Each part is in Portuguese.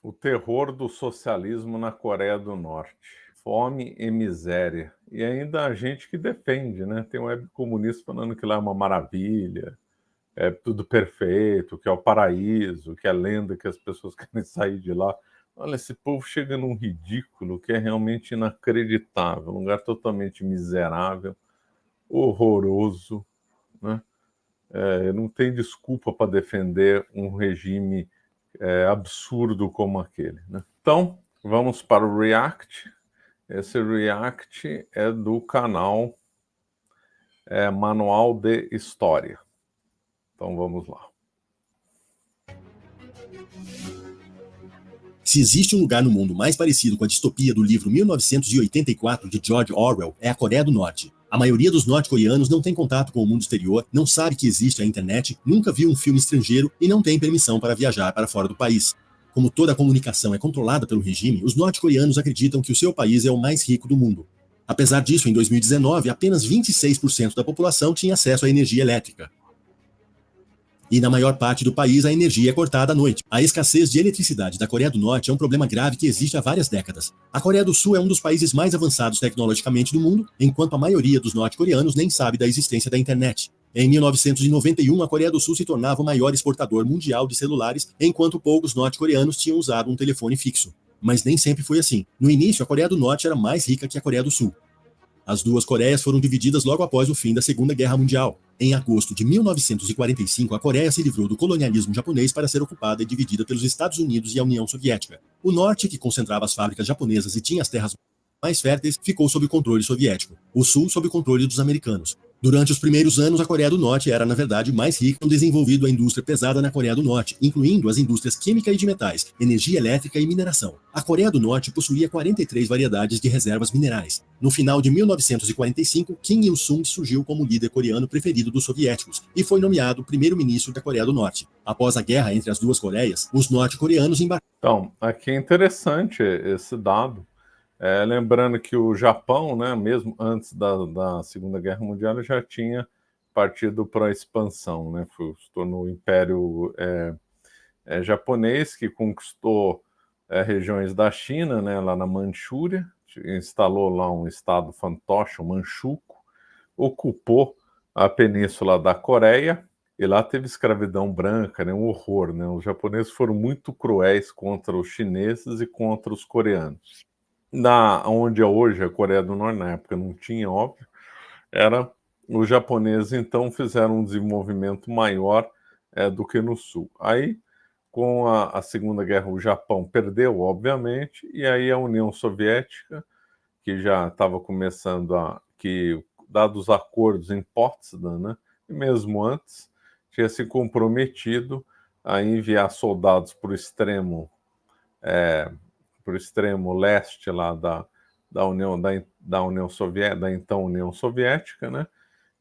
O terror do socialismo na Coreia do Norte. Fome e miséria. E ainda a gente que defende, né? Tem um web comunista falando que lá é uma maravilha, é tudo perfeito, que é o paraíso, que é lenda, que as pessoas querem sair de lá. Olha, esse povo chega num ridículo que é realmente inacreditável, um lugar totalmente miserável, horroroso, né? Não tem desculpa para defender um regime absurdo como aquele, né? Então, vamos para o React. Esse React é do canal Manual de História. Então, vamos lá. Se existe um lugar no mundo mais parecido com a distopia do livro 1984 de George Orwell, é a Coreia do Norte. A maioria dos norte-coreanos não tem contato com o mundo exterior, não sabe que existe a internet, nunca viu um filme estrangeiro e não tem permissão para viajar para fora do país. Como toda a comunicação é controlada pelo regime, os norte-coreanos acreditam que o seu país é o mais rico do mundo. Apesar disso, em 2019, apenas 26% da população tinha acesso à energia elétrica. E na maior parte do país a energia é cortada à noite. A escassez de eletricidade da Coreia do Norte é um problema grave que existe há várias décadas. A Coreia do Sul é um dos países mais avançados tecnologicamente do mundo, enquanto a maioria dos norte-coreanos nem sabe da existência da internet. Em 1991, a Coreia do Sul se tornava o maior exportador mundial de celulares, enquanto poucos norte-coreanos tinham usado um telefone fixo. Mas nem sempre foi assim. No início, a Coreia do Norte era mais rica que a Coreia do Sul. As duas Coreias foram divididas logo após o fim da Segunda Guerra Mundial. Em agosto de 1945, a Coreia se livrou do colonialismo japonês para ser ocupada e dividida pelos Estados Unidos e a União Soviética. O norte, que concentrava as fábricas japonesas e tinha as terras mais férteis, ficou sob controle soviético. O sul sob controle dos americanos. Durante os primeiros anos, a Coreia do Norte era, na verdade, mais rica, desenvolvendo a indústria pesada na Coreia do Norte, incluindo as indústrias química e de metais, energia elétrica e mineração. A Coreia do Norte possuía 43 variedades de reservas minerais. No final de 1945, Kim Il-sung surgiu como líder coreano preferido dos soviéticos e foi nomeado primeiro-ministro da Coreia do Norte. Após a guerra entre as duas Coreias, os norte-coreanos embarcaram. Então, aqui é interessante esse dado. Lembrando que o Japão, né, mesmo antes da Segunda Guerra Mundial, já tinha partido para a expansão, né, se tornou o Império japonês, que conquistou regiões da China, né, lá na Manchúria, instalou lá um estado fantoche, o Manchukuo, ocupou a península da Coreia, e lá teve escravidão branca, né, um horror, né, os japoneses foram muito cruéis contra os chineses e contra os coreanos. Onde é hoje a Coreia do Norte, na época não tinha, óbvio, os japoneses então fizeram um desenvolvimento maior do que no sul. Aí, com a Segunda Guerra, o Japão perdeu, obviamente, e aí a União Soviética, que já estava começando dados os acordos em Potsdam, né, e mesmo antes, tinha se comprometido a enviar soldados para o extremo leste lá da União Soviética, da então União Soviética, né?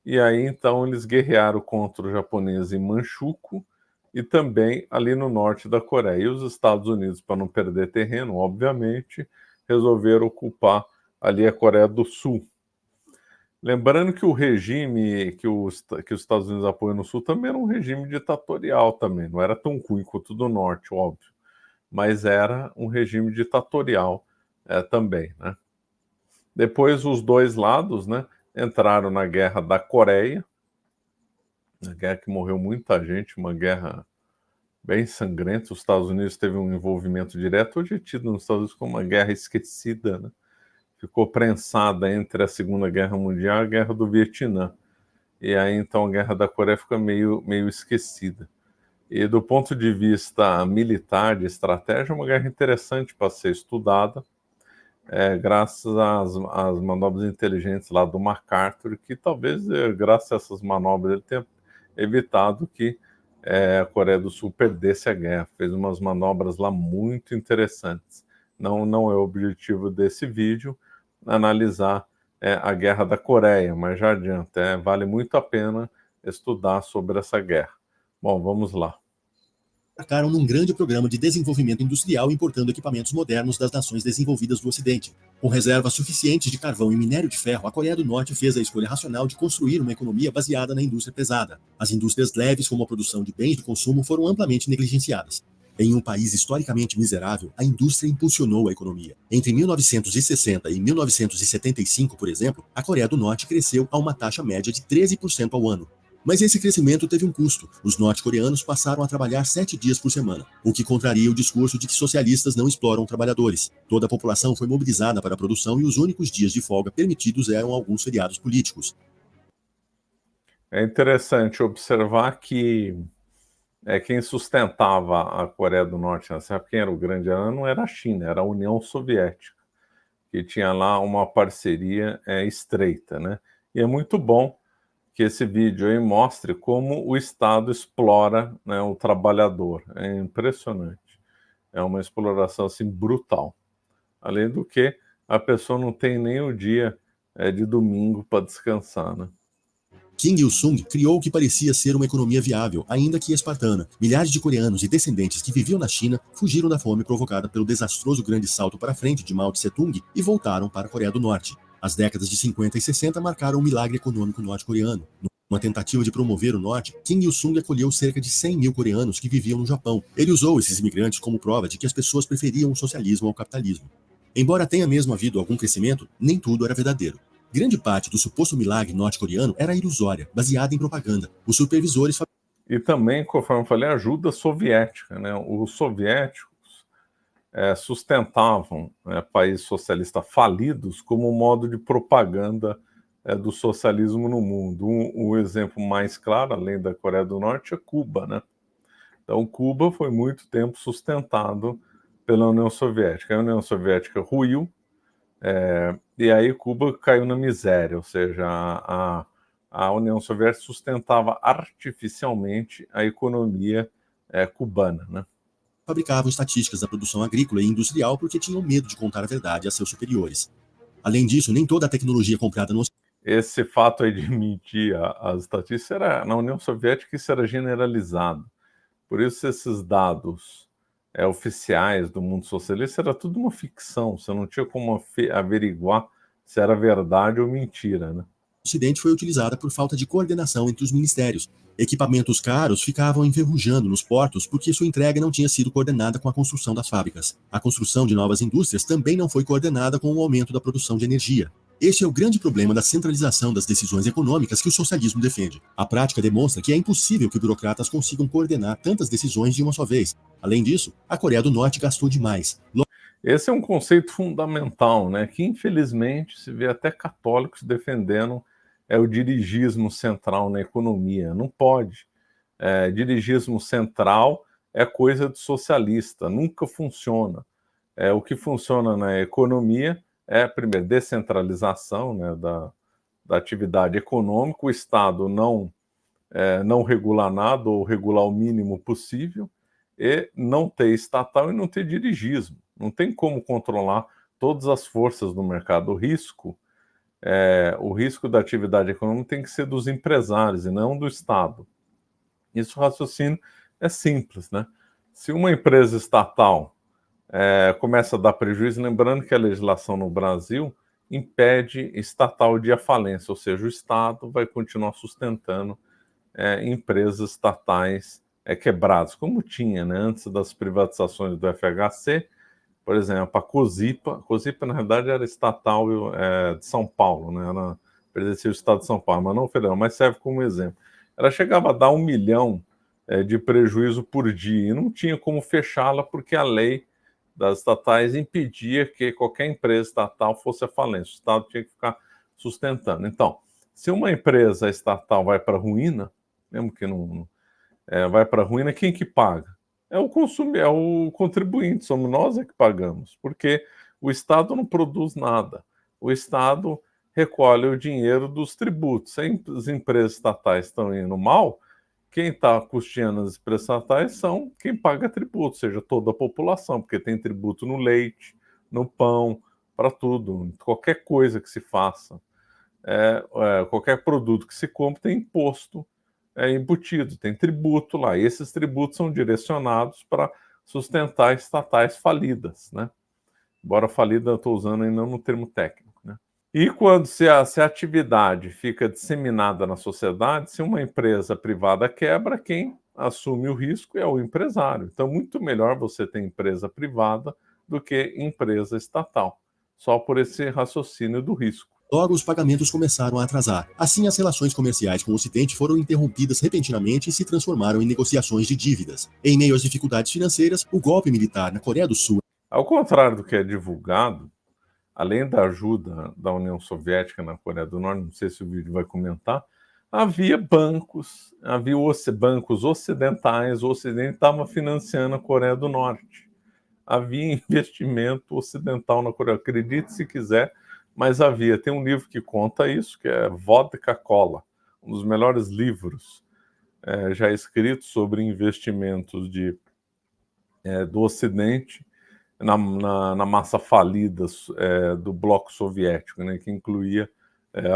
E aí então eles guerrearam contra os japoneses em Manchukuo e também ali no norte da Coreia. E os Estados Unidos, para não perder terreno, obviamente, resolveram ocupar ali a Coreia do Sul. Lembrando que o regime que os Estados Unidos apoiam no Sul também era um regime ditatorial também, não era tão ruim quanto o do Norte, óbvio, mas era um regime ditatorial também, né? Depois os dois lados, né, entraram na Guerra da Coreia, uma guerra que morreu muita gente, uma guerra bem sangrenta. Os Estados Unidos teve um envolvimento direto, hoje é tido nos Estados Unidos como uma guerra esquecida, né? Ficou prensada entre a Segunda Guerra Mundial e a Guerra do Vietnã. E aí então a Guerra da Coreia fica meio esquecida. E do ponto de vista militar, de estratégia, é uma guerra interessante para ser estudada, graças às manobras inteligentes lá do MacArthur, que talvez, graças a essas manobras, ele tenha evitado que a Coreia do Sul perdesse a guerra. Fez umas manobras lá muito interessantes. Não é o objetivo desse vídeo analisar a Guerra da Coreia, mas já adianta, vale muito a pena estudar sobre essa guerra. Bom, vamos lá. Embarcaram num grande programa de desenvolvimento industrial importando equipamentos modernos das nações desenvolvidas do Ocidente. Com reservas suficientes de carvão e minério de ferro, a Coreia do Norte fez a escolha racional de construir uma economia baseada na indústria pesada. As indústrias leves, como a produção de bens de consumo, foram amplamente negligenciadas. Em um país historicamente miserável, a indústria impulsionou a economia. Entre 1960 e 1975, por exemplo, a Coreia do Norte cresceu a uma taxa média de 13% ao ano. Mas esse crescimento teve um custo. Os norte-coreanos passaram a trabalhar 7 dias por semana, o que contraria o discurso de que socialistas não exploram trabalhadores. Toda a população foi mobilizada para a produção e os únicos dias de folga permitidos eram alguns feriados políticos. É interessante observar que quem sustentava a Coreia do Norte nessa época, quem era o grande ano, não era a China, era a União Soviética, que tinha lá uma parceria estreita, né? E é muito bom que esse vídeo aí mostre como o Estado explora, né, o trabalhador. É impressionante. É uma exploração assim brutal. Além do que, a pessoa não tem nem o dia de domingo para descansar, né? Kim Il-sung criou o que parecia ser uma economia viável, ainda que espartana. Milhares de coreanos e descendentes que viviam na China fugiram da fome provocada pelo desastroso grande salto para frente de Mao Tse-tung e voltaram para a Coreia do Norte. As décadas de 50 e 60 marcaram o milagre econômico norte-coreano. Numa tentativa de promover o Norte, Kim Il-sung acolheu cerca de 100 mil coreanos que viviam no Japão. Ele usou esses imigrantes como prova de que as pessoas preferiam o socialismo ao capitalismo. Embora tenha mesmo havido algum crescimento, nem tudo era verdadeiro. Grande parte do suposto milagre norte-coreano era ilusória, baseada em propaganda. Os supervisores... E também, conforme eu falei, ajuda soviética, né? Os soviéticos sustentavam países socialistas falidos como modo de propaganda do socialismo no mundo. O exemplo mais claro, além da Coreia do Norte, é Cuba, né? Então, Cuba foi muito tempo sustentado pela União Soviética. A União Soviética ruiu, e aí Cuba caiu na miséria, ou seja, a União Soviética sustentava artificialmente a economia cubana, né? Fabricavam estatísticas da produção agrícola e industrial porque tinham medo de contar a verdade a seus superiores. Além disso, nem toda a tecnologia comprada no... Esse fato aí de mentir as estatísticas, na União Soviética isso era generalizado. Por isso esses dados oficiais do mundo socialista era tudo uma ficção, você não tinha como averiguar se era verdade ou mentira, né? Ocidente foi utilizada por falta de coordenação entre os ministérios. Equipamentos caros ficavam enferrujando nos portos porque sua entrega não tinha sido coordenada com a construção das fábricas. A construção de novas indústrias também não foi coordenada com o aumento da produção de energia. Este é o grande problema da centralização das decisões econômicas que o socialismo defende. A prática demonstra que é impossível que burocratas consigam coordenar tantas decisões de uma só vez. Além disso, a Coreia do Norte gastou demais. Esse é um conceito fundamental, né, que infelizmente se vê até católicos defendendo o dirigismo central na economia. Não pode. Dirigismo central é coisa de socialista, nunca funciona. O que funciona na economia primeiro, descentralização, né, da atividade econômica, o Estado não regular nada ou regular o mínimo possível, e não ter estatal e não ter dirigismo. Não tem como controlar todas as forças do mercado. O risco da atividade econômica tem que ser dos empresários e não do Estado. Isso, o raciocínio é simples, né? Se uma empresa estatal começa a dar prejuízo, lembrando que a legislação no Brasil impede estatal de ir à falência, ou seja, o Estado vai continuar sustentando empresas estatais quebradas, como tinha, né, antes das privatizações do FHC, por exemplo, a Cosipa, na realidade era estatal de São Paulo, né, pertencia ao estado de São Paulo, mas não federal, mas serve como exemplo. Ela chegava a dar 1 milhão de prejuízo por dia e não tinha como fechá-la porque a lei das estatais impedia que qualquer empresa estatal fosse à falência. O Estado tinha que ficar sustentando. Então, se uma empresa estatal vai para a ruína, mesmo que não vai para a ruína, quem que paga? É o consumidor, é o contribuinte, somos nós que pagamos, porque o Estado não produz nada. O Estado recolhe o dinheiro dos tributos. Se as empresas estatais estão indo mal, quem está custeando as empresas estatais são quem paga tributo, ou seja, toda a população, porque tem tributo no leite, no pão, para tudo, qualquer coisa que se faça. Qualquer produto que se compre tem imposto embutido, tem tributo lá, e esses tributos são direcionados para sustentar estatais falidas, né? Embora falida eu estou usando ainda no termo técnico, né? E quando se a atividade fica disseminada na sociedade, se uma empresa privada quebra, quem assume o risco é o empresário. Então, muito melhor você ter empresa privada do que empresa estatal, só por esse raciocínio do risco. Logo, os pagamentos começaram a atrasar. Assim, as relações comerciais com o Ocidente foram interrompidas repentinamente e se transformaram em negociações de dívidas. Em meio às dificuldades financeiras, o golpe militar na Coreia do Sul. Ao contrário do que é divulgado, além da ajuda da União Soviética na Coreia do Norte, não sei se o vídeo vai comentar, havia bancos, bancos ocidentais, o Ocidente estava financiando a Coreia do Norte. Havia investimento ocidental na Coreia, acredite se quiser, mas havia. Tem um livro que conta isso, que é Vodka Cola, um dos melhores livros já escritos sobre investimentos do Ocidente na massa falida do bloco soviético, né, que incluía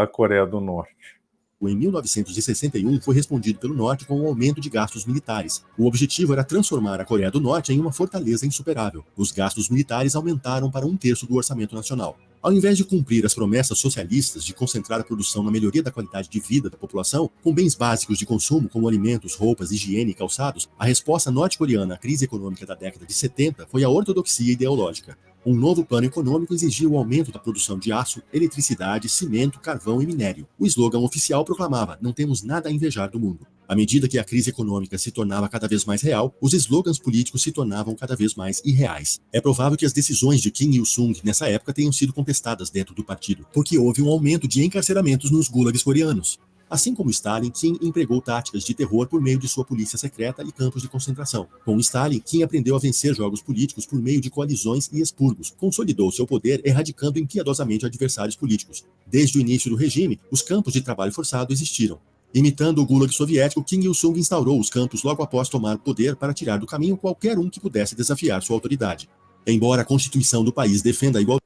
a Coreia do Norte. Em 1961, foi respondido pelo Norte com um aumento de gastos militares. O objetivo era transformar a Coreia do Norte em uma fortaleza insuperável. Os gastos militares aumentaram para 1/3 do orçamento nacional. Ao invés de cumprir as promessas socialistas de concentrar a produção na melhoria da qualidade de vida da população, com bens básicos de consumo como alimentos, roupas, higiene e calçados, a resposta norte-coreana à crise econômica da década de 70 foi a ortodoxia ideológica. Um novo plano econômico exigia o aumento da produção de aço, eletricidade, cimento, carvão e minério. O slogan oficial proclamava: "Não temos nada a invejar do mundo". À medida que a crise econômica se tornava cada vez mais real, os slogans políticos se tornavam cada vez mais irreais. É provável que as decisões de Kim Il-sung nessa época tenham sido contestadas dentro do partido, porque houve um aumento de encarceramentos nos gulags coreanos. Assim como Stalin, Kim empregou táticas de terror por meio de sua polícia secreta e campos de concentração. Com Stalin, Kim aprendeu a vencer jogos políticos por meio de coalizões e expurgos, consolidou seu poder erradicando impiedosamente adversários políticos. Desde o início do regime, os campos de trabalho forçado existiram. Imitando o Gulag soviético, Kim Il-sung instaurou os campos logo após tomar o poder para tirar do caminho qualquer um que pudesse desafiar sua autoridade. Embora a Constituição do país defenda a igualdade.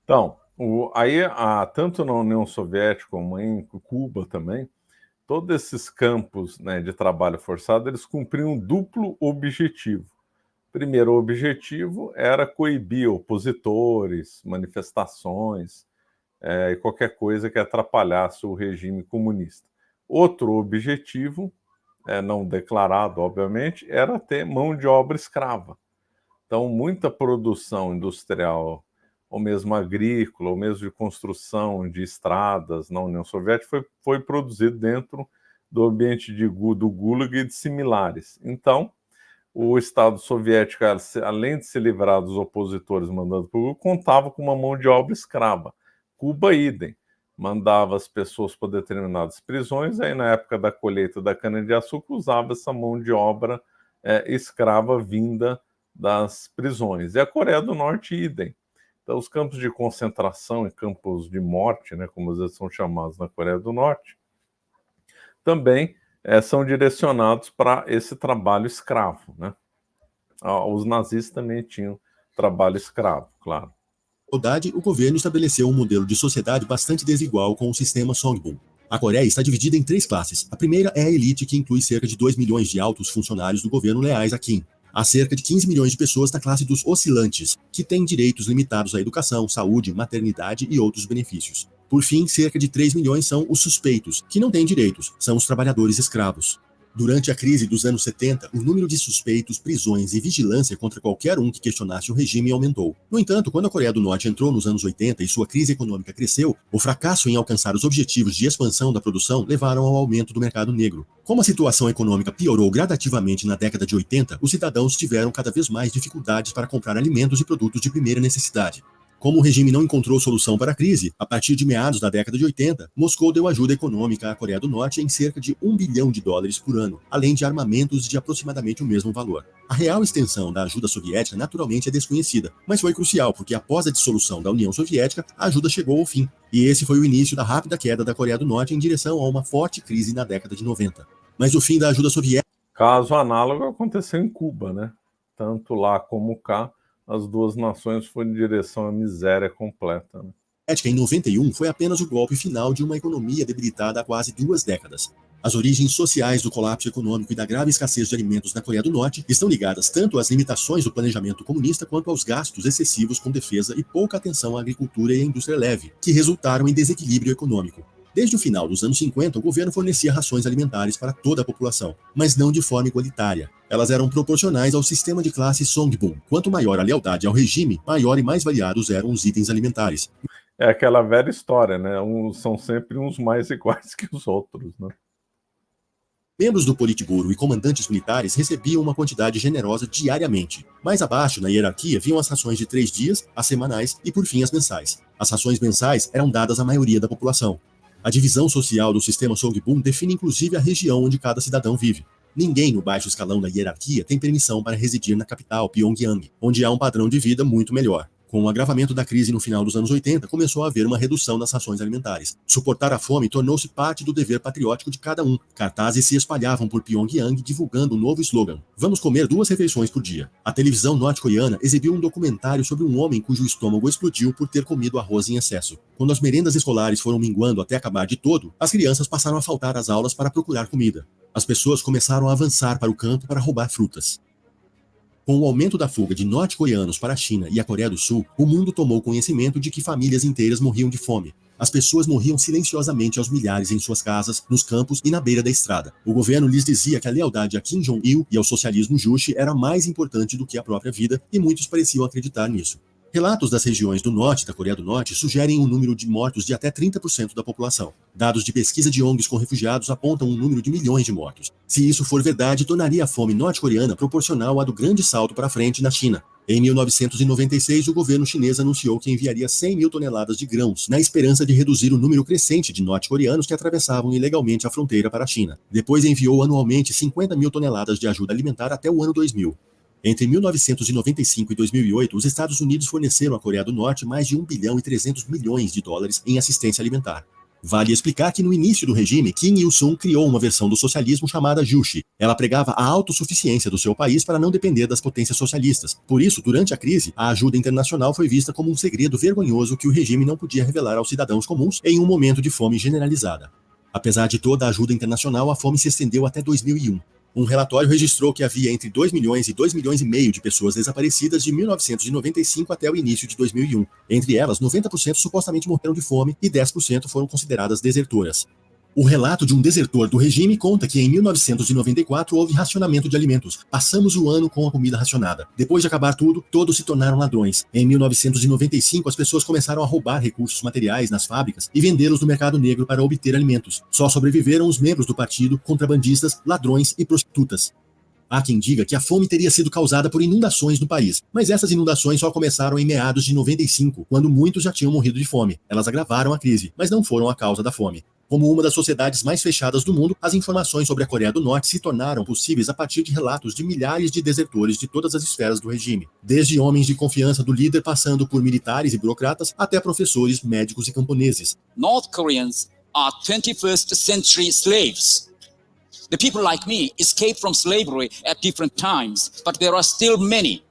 Então, tanto na União Soviética como em Cuba também, todos esses campos, né, de trabalho forçado, eles cumpriam um duplo objetivo. Primeiro objetivo era coibir opositores, manifestações e qualquer coisa que atrapalhasse o regime comunista. Outro objetivo, não declarado, obviamente, era ter mão de obra escrava. Então, muita produção industrial, ou mesmo agrícola, ou mesmo de construção de estradas na União Soviética, foi produzido dentro do ambiente do Gulag e de similares. Então, o Estado soviético, além de se livrar dos opositores mandados por Gulag, contava com uma mão de obra escrava. Cuba, idem. Mandava as pessoas para determinadas prisões, aí na época da colheita da cana-de-açúcar usava essa mão de obra escrava vinda das prisões. E a Coreia do Norte, idem. Então, os campos de concentração e campos de morte, né, como eles são chamados na Coreia do Norte, também são direcionados para esse trabalho escravo, né? Os nazistas também tinham trabalho escravo, claro. O governo estabeleceu um modelo de sociedade bastante desigual com o sistema Songbun. A Coreia está dividida em 3 classes. A primeira é a elite, que inclui cerca de 2 milhões de altos funcionários do governo leais a Kim. Há cerca de 15 milhões de pessoas na classe dos oscilantes, que têm direitos limitados à educação, saúde, maternidade e outros benefícios. Por fim, cerca de 3 milhões são os suspeitos, que não têm direitos, são os trabalhadores escravos. Durante a crise dos anos 70, o número de suspeitos, prisões e vigilância contra qualquer um que questionasse o regime aumentou. No entanto, quando a Coreia do Norte entrou nos anos 80 e sua crise econômica cresceu, o fracasso em alcançar os objetivos de expansão da produção levaram ao aumento do mercado negro. Como a situação econômica piorou gradativamente na década de 80, os cidadãos tiveram cada vez mais dificuldades para comprar alimentos e produtos de primeira necessidade. Como o regime não encontrou solução para a crise, a partir de meados da década de 80, Moscou deu ajuda econômica à Coreia do Norte em cerca de $1 bilhão por ano, além de armamentos de aproximadamente o mesmo valor. A real extensão da ajuda soviética naturalmente é desconhecida, mas foi crucial porque após a dissolução da União Soviética, a ajuda chegou ao fim, e esse foi o início da rápida queda da Coreia do Norte em direção a uma forte crise na década de 90. Mas o fim da ajuda soviética... Caso análogo aconteceu em Cuba, né? Tanto lá como cá, as duas nações foram em direção à miséria completa, né? Em 91 foi apenas o golpe final de uma economia debilitada há quase 2 décadas. As origens sociais do colapso econômico e da grave escassez de alimentos na Coreia do Norte estão ligadas tanto às limitações do planejamento comunista quanto aos gastos excessivos com defesa e pouca atenção à agricultura e à indústria leve, que resultaram em desequilíbrio econômico. Desde o final dos anos 50, o governo fornecia rações alimentares para toda a população, mas não de forma igualitária. Elas eram proporcionais ao sistema de classe Songbun. Quanto maior a lealdade ao regime, maior e mais variados eram os itens alimentares. É aquela velha história, né? São sempre uns mais iguais que os outros, né? Membros do Politburo e comandantes militares recebiam uma quantidade generosa diariamente. Mais abaixo, na hierarquia, vinham as rações de 3 dias, as semanais e, por fim, as mensais. As rações mensais eram dadas à maioria da população. A divisão social do sistema Songbun define inclusive a região onde cada cidadão vive. Ninguém no baixo escalão da hierarquia tem permissão para residir na capital, Pyongyang, onde há um padrão de vida muito melhor. Com o agravamento da crise no final dos anos 80, começou a haver uma redução das rações alimentares. Suportar a fome tornou-se parte do dever patriótico de cada um. Cartazes se espalhavam por Pyongyang divulgando um novo slogan: "Vamos comer 2 refeições por dia". A televisão norte-coreana exibiu um documentário sobre um homem cujo estômago explodiu por ter comido arroz em excesso. Quando as merendas escolares foram minguando até acabar de todo, as crianças passaram a faltar às aulas para procurar comida. As pessoas começaram a avançar para o campo para roubar frutas. Com o aumento da fuga de norte-coreanos para a China e a Coreia do Sul, o mundo tomou conhecimento de que famílias inteiras morriam de fome. As pessoas morriam silenciosamente aos milhares em suas casas, nos campos e na beira da estrada. O governo lhes dizia que a lealdade a Kim Jong-il e ao socialismo Juche era mais importante do que a própria vida, e muitos pareciam acreditar nisso. Relatos das regiões do norte da Coreia do Norte sugerem um número de mortos de até 30% da população. Dados de pesquisa de ONGs com refugiados apontam um número de milhões de mortos. Se isso for verdade, tornaria a fome norte-coreana proporcional à do grande salto para frente na China. Em 1996, o governo chinês anunciou que enviaria 100 mil toneladas de grãos, na esperança de reduzir o número crescente de norte-coreanos que atravessavam ilegalmente a fronteira para a China. Depois enviou anualmente 50 mil toneladas de ajuda alimentar até o ano 2000. Entre 1995 e 2008, os Estados Unidos forneceram à Coreia do Norte mais de 1 bilhão e 300 milhões de dólares em assistência alimentar. Vale explicar que no início do regime, Kim Il-sung criou uma versão do socialismo chamada Juche. Ela pregava a autossuficiência do seu país para não depender das potências socialistas. Por isso, durante a crise, a ajuda internacional foi vista como um segredo vergonhoso que o regime não podia revelar aos cidadãos comuns em um momento de fome generalizada. Apesar de toda a ajuda internacional, a fome se estendeu até 2001. Um relatório registrou que havia entre 2 milhões e 2 milhões e meio de pessoas desaparecidas de 1995 até o início de 2001. Entre elas, 90% supostamente morreram de fome e 10% foram consideradas desertoras. O relato de um desertor do regime conta que em 1994 houve racionamento de alimentos. Passamos o ano com a comida racionada. Depois de acabar tudo, todos se tornaram ladrões. Em 1995, as pessoas começaram a roubar recursos materiais nas fábricas e vendê-los no mercado negro para obter alimentos. Só sobreviveram os membros do partido, contrabandistas, ladrões e prostitutas. Há quem diga que a fome teria sido causada por inundações no país, mas essas inundações só começaram em meados de 95, quando muitos já tinham morrido de fome. Elas agravaram a crise, mas não foram a causa da fome. Como uma das sociedades mais fechadas do mundo, as informações sobre a Coreia do Norte se tornaram possíveis a partir de relatos de milhares de desertores de todas as esferas do regime, desde homens de confiança do líder, passando por militares e burocratas, até professores, médicos e camponeses. North Koreans are 21st century slaves. The people like me escaped from slavery at different times, but there are still many.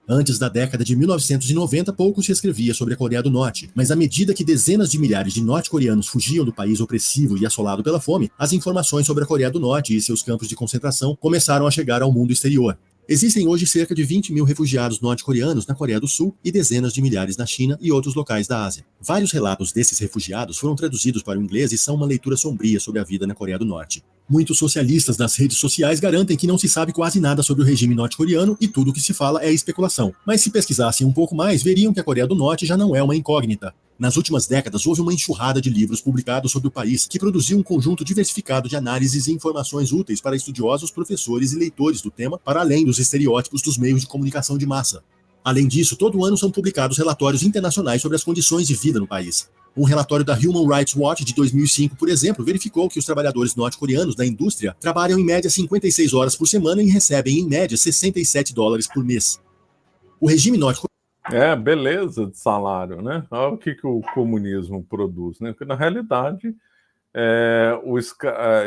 Antes da década de 1990, pouco se escrevia sobre a Coreia do Norte, mas à medida que dezenas de milhares de norte-coreanos fugiam do país opressivo e assolado pela fome, as informações sobre a Coreia do Norte e seus campos de concentração começaram a chegar ao mundo exterior. Existem hoje cerca de 20 mil refugiados norte-coreanos na Coreia do Sul e dezenas de milhares na China e outros locais da Ásia. Vários relatos desses refugiados foram traduzidos para o inglês e são uma leitura sombria sobre a vida na Coreia do Norte. Muitos socialistas nas redes sociais garantem que não se sabe quase nada sobre o regime norte-coreano e tudo o que se fala é especulação. Mas se pesquisassem um pouco mais, veriam que a Coreia do Norte já não é uma incógnita. Nas últimas décadas, houve uma enxurrada de livros publicados sobre o país que produziu um conjunto diversificado de análises e informações úteis para estudiosos, professores e leitores do tema, para além dos estereótipos dos meios de comunicação de massa. Além disso, todo ano são publicados relatórios internacionais sobre as condições de vida no país. Um relatório da Human Rights Watch de 2005, por exemplo, verificou que os trabalhadores norte-coreanos da indústria trabalham em média 56 horas por semana e recebem em média $67 por mês. O regime norte-coreano Beleza de salário, né? Olha o que o comunismo produz, né? Porque, na realidade,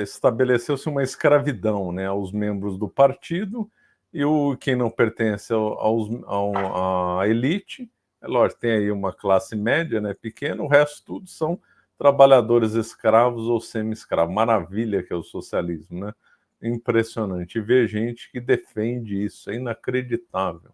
estabeleceu-se uma escravidão, né, aos membros do partido e quem não pertence à elite, é lógico, tem aí uma classe média, né, pequena, o resto tudo são trabalhadores escravos ou semi-escravos. Maravilha que é o socialismo, né? Impressionante. E ver gente que defende isso, é inacreditável.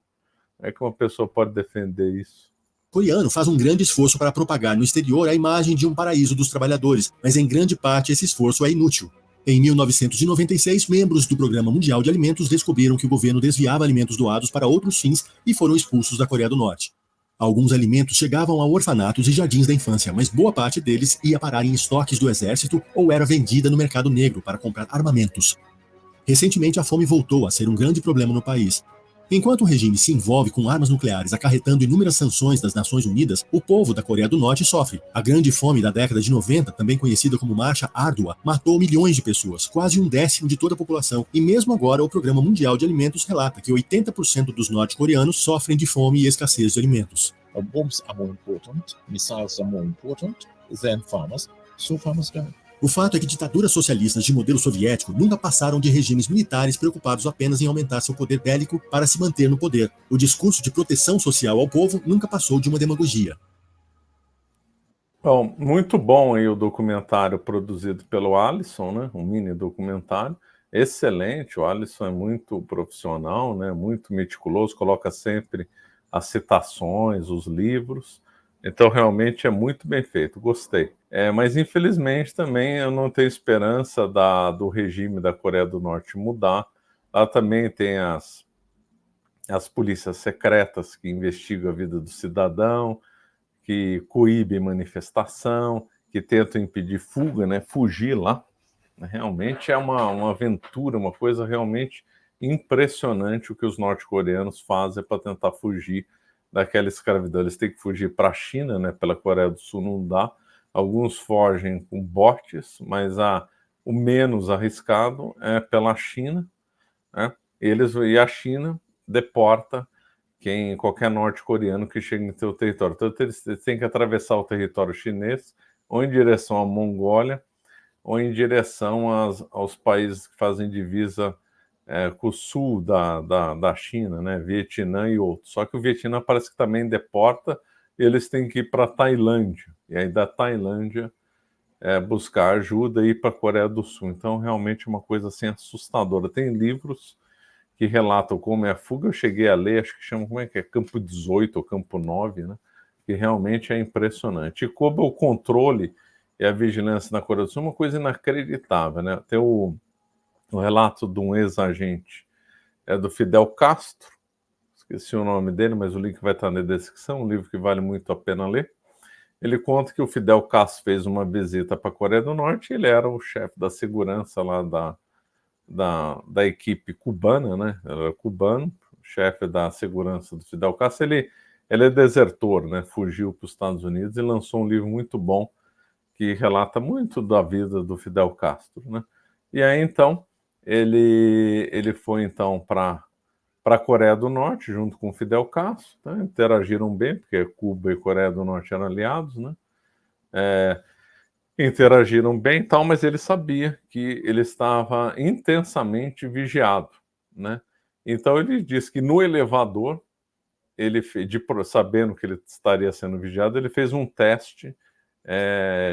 É que uma pessoa pode defender isso? coreano faz um grande esforço para propagar no exterior a imagem de um paraíso dos trabalhadores, mas em grande parte esse esforço é inútil. Em 1996, membros do Programa Mundial de Alimentos descobriram que o governo desviava alimentos doados para outros fins e foram expulsos da Coreia do Norte. Alguns alimentos chegavam a orfanatos e jardins da infância, mas boa parte deles ia parar em estoques do exército ou era vendida no mercado negro para comprar armamentos. Recentemente, a fome voltou a ser um grande problema no país. Enquanto o regime se envolve com armas nucleares, acarretando inúmeras sanções das Nações Unidas, o povo da Coreia do Norte sofre. A grande fome da década de 90, também conhecida como Marcha Árdua, matou milhões de pessoas, quase 1/10 de toda a população, e mesmo agora o Programa Mundial de Alimentos relata que 80% dos norte-coreanos sofrem de fome e escassez de alimentos. Bombs are more important, missiles are more important than farmers, so farmers die. O fato é que ditaduras socialistas de modelo soviético nunca passaram de regimes militares preocupados apenas em aumentar seu poder bélico para se manter no poder. O discurso de proteção social ao povo nunca passou de uma demagogia. Bom, muito bom aí o documentário produzido pelo Alisson, né? Um mini documentário. Excelente, o Alisson é muito profissional, né? Muito meticuloso, coloca sempre as citações, os livros. Então, realmente é muito bem feito, gostei. Mas, infelizmente, também eu não tenho esperança do regime da Coreia do Norte mudar. Lá também tem as polícias secretas que investigam a vida do cidadão, que coíbem manifestação, que tentam impedir fuga, né? Fugir lá. Realmente é uma aventura, uma coisa realmente impressionante o que os norte-coreanos fazem para tentar fugir daquela escravidão. Eles têm que fugir para a China, né? Pela Coreia do Sul não dá. Alguns fogem com botes, mas o menos arriscado é pela China, né? E a China deporta qualquer norte-coreano que chegue no seu território. Então eles têm que atravessar o território chinês, ou em direção à Mongólia, ou em direção aos países que fazem divisa com o sul da China, né? Vietnã e outros. Só que o Vietnã parece que também deporta, e eles têm que ir para a Tailândia, e aí da Tailândia buscar ajuda e ir para a Coreia do Sul. Então, realmente é uma coisa assim assustadora. Tem livros que relatam como é a fuga, eu cheguei a ler, acho que chama, como é que é? Campo 18 ou Campo 9, né? Que realmente é impressionante. E como o controle e a vigilância na Coreia do Sul é uma coisa inacreditável, né? Tem o relato de um ex-agente do Fidel Castro, esqueci o nome dele, mas o link vai estar na descrição, um livro que vale muito a pena ler. Ele conta que o Fidel Castro fez uma visita para a Coreia do Norte e ele era o chefe da segurança lá da equipe cubana, né? Ele era cubano, chefe da segurança do Fidel Castro. Ele é desertor, né? Fugiu para os Estados Unidos e lançou um livro muito bom que relata muito da vida do Fidel Castro, né? E aí, então, ele foi, então, para a Coreia do Norte, junto com o Fidel Castro, né? Interagiram bem, porque Cuba e Coreia do Norte eram aliados, né? Interagiram bem e tal, mas ele sabia que ele estava intensamente vigiado, né? Então ele disse que no elevador, sabendo que ele estaria sendo vigiado, ele fez um teste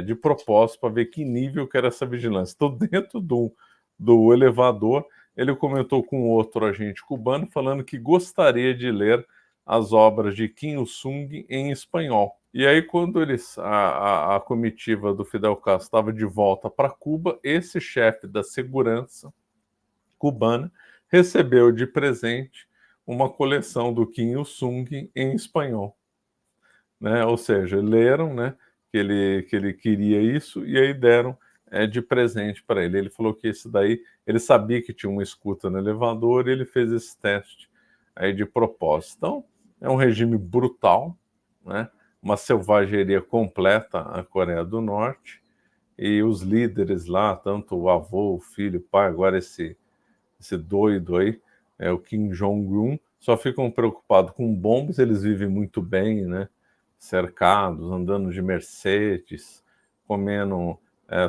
de propósito para ver que nível que era essa vigilância. Então, dentro do elevador, ele comentou com outro agente cubano, falando que gostaria de ler as obras de Kim Il-sung em espanhol. E aí, quando a comitiva do Fidel Castro estava de volta para Cuba, esse chefe da segurança cubana recebeu de presente uma coleção do Kim Il-sung em espanhol, né? Ou seja, leram, né, que ele queria isso e aí deram de presente para ele. Ele falou que esse daí, ele sabia que tinha uma escuta no elevador e ele fez esse teste aí de propósito. Então, é um regime brutal, né? Uma selvageria completa a Coreia do Norte, e os líderes lá, tanto o avô, o filho, o pai, agora esse doido aí, o Kim Jong-un, só ficam preocupados com bombas. Eles vivem muito bem, né? Cercados, andando de Mercedes, comendo,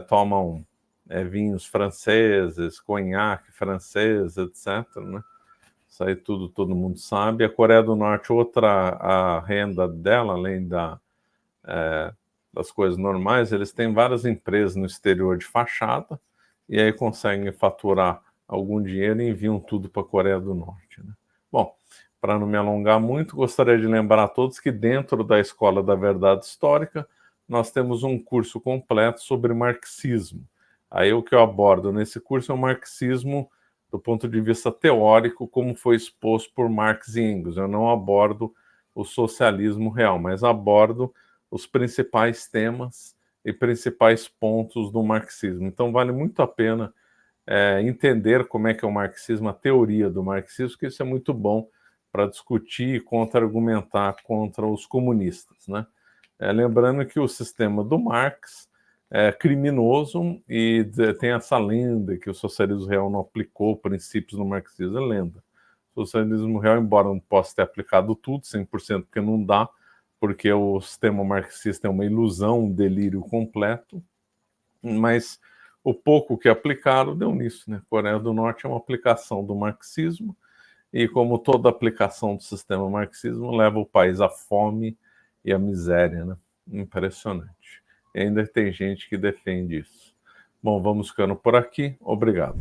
tomam vinhos franceses, conhaque francês, etc., né? Isso aí tudo todo mundo sabe. A Coreia do Norte, a renda dela, além das coisas normais, eles têm várias empresas no exterior de fachada, e aí conseguem faturar algum dinheiro e enviam tudo para a Coreia do Norte, né? Bom, para não me alongar muito, gostaria de lembrar a todos que dentro da Escola da Verdade Histórica nós temos um curso completo sobre marxismo. Aí o que eu abordo nesse curso é o marxismo do ponto de vista teórico, como foi exposto por Marx e Engels. Eu não abordo o socialismo real, mas abordo os principais temas e principais pontos do marxismo. Então vale muito a pena entender como é que é o marxismo, a teoria do marxismo, que isso é muito bom para discutir e contra-argumentar contra os comunistas, né? Lembrando que o sistema do Marx é criminoso e tem essa lenda que o socialismo real não aplicou princípios no marxismo. É lenda. O socialismo real, embora não possa ter aplicado tudo, 100%, porque não dá, porque o sistema marxista é uma ilusão, um delírio completo, mas o pouco que aplicaram deu nisso, né? Coreia do Norte é uma aplicação do marxismo, e como toda aplicação do sistema marxismo leva o país à fome e à miséria, né? Impressionante. E ainda tem gente que defende isso. Bom, vamos ficando por aqui. Obrigado.